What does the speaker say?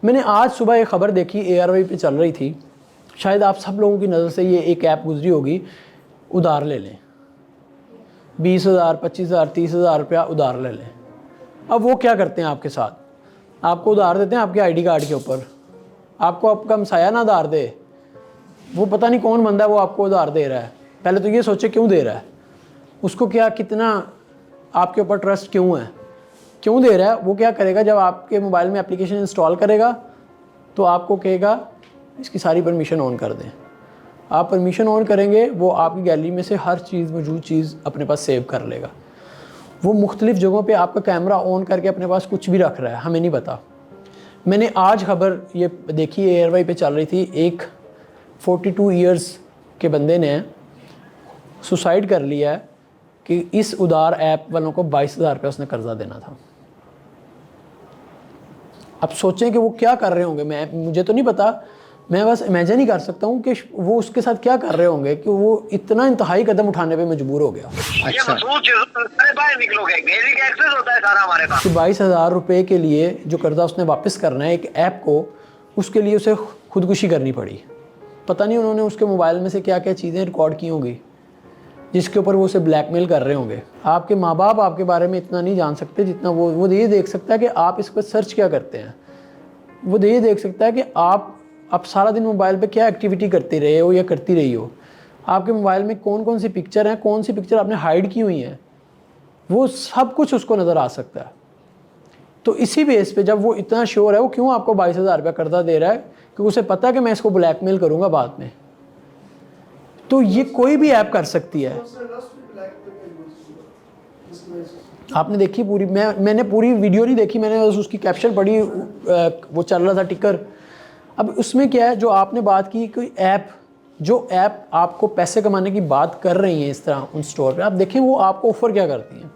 मैंने आज सुबह एक ख़बर देखी, ARY पे चल रही थी, शायद आप सब लोगों की नज़र से ये एक ऐप गुजरी होगी, उधार ले लें, 20,000 25,000 30,000 रुपया उधार ले लें। अब वो क्या करते हैं आपके साथ, आपको उधार देते हैं आपके ID कार्ड के ऊपर, आपको आपका हमसाया ना उधार दे, वो पता नहीं कौन बंदा है वो आपको उधार दे रहा है। पहले तो ये सोचे क्यों दे रहा है, उसको क्या कितना आपके ऊपर ट्रस्ट क्यों है, क्यों दे रहा है। वो क्या करेगा, जब आपके मोबाइल में एप्लीकेशन इंस्टॉल करेगा तो आपको कहेगा इसकी सारी परमिशन ऑन कर दें। आप परमिशन ऑन करेंगे, वो आपकी गैलरी में से हर चीज़ मौजूद चीज़ अपने पास सेव कर लेगा। वो मुख्तलिफ़ जगहों पे आपका कैमरा ऑन करके अपने पास कुछ भी रख रहा है, हमें नहीं पता। मैंने आज खबर ये देखी, ARY पे चल रही थी, एक 42 ईयर्स के बंदे ने सुसाइड कर लिया है कि इस उधार ऐप वालों को 22,000 रुपये उसने कर्जा देना था। अब सोचें कि वो क्या कर रहे होंगे, मुझे तो नहीं पता, मैं बस इमेजिन ही कर सकता हूँ कि वो उसके साथ क्या कर रहे होंगे कि वो इतना इंतहाई कदम उठाने पे मजबूर हो गया। अच्छा, बाहर निकलोगे, गैलरी का एक्सेस होता है सारा हमारे पास। 22,000 रुपये के लिए जो कर्जा उसने वापस करना है एक ऐप को, उसके लिए उसे खुदकुशी करनी पड़ी। पता नहीं उन्होंने उसके मोबाइल में से क्या क्या चीज़ें रिकॉर्ड की होंगी जिसके ऊपर वो उसे ब्लैकमेल कर रहे होंगे। आपके माँ बाप आपके बारे में इतना नहीं जान सकते जितना वो ये देख सकता है कि आप इस पर सर्च क्या करते हैं। वो ये देख सकता है कि आप सारा दिन मोबाइल पे क्या एक्टिविटी करते रहे हो या करती रही हो, आपके मोबाइल में कौन कौन सी पिक्चर हैं, कौन सी पिक्चर आपने हाइड की हुई हैं, वो सब कुछ उसको नज़र आ सकता है। तो इसी बेस पे जब वो इतना श्योर है, वो क्यों आपको 22,000 रुपया कर्जा दे रहा है, क्योंकि उसे पता है कि मैं इसको ब्लैकमेल करूँगा बाद में। तो ये कोई भी ऐप कर सकती है। आपने देखी पूरी, मैंने पूरी वीडियो नहीं देखी, मैंने बस उसकी कैप्शन पढ़ी, वो चल रहा था टिकर। अब उसमें क्या है, जो आपने बात की, कोई ऐप, जो ऐप आपको पैसे कमाने की बात कर रही है इस तरह उन स्टोर पे, आप देखें वो आपको ऑफ़र क्या करती हैं।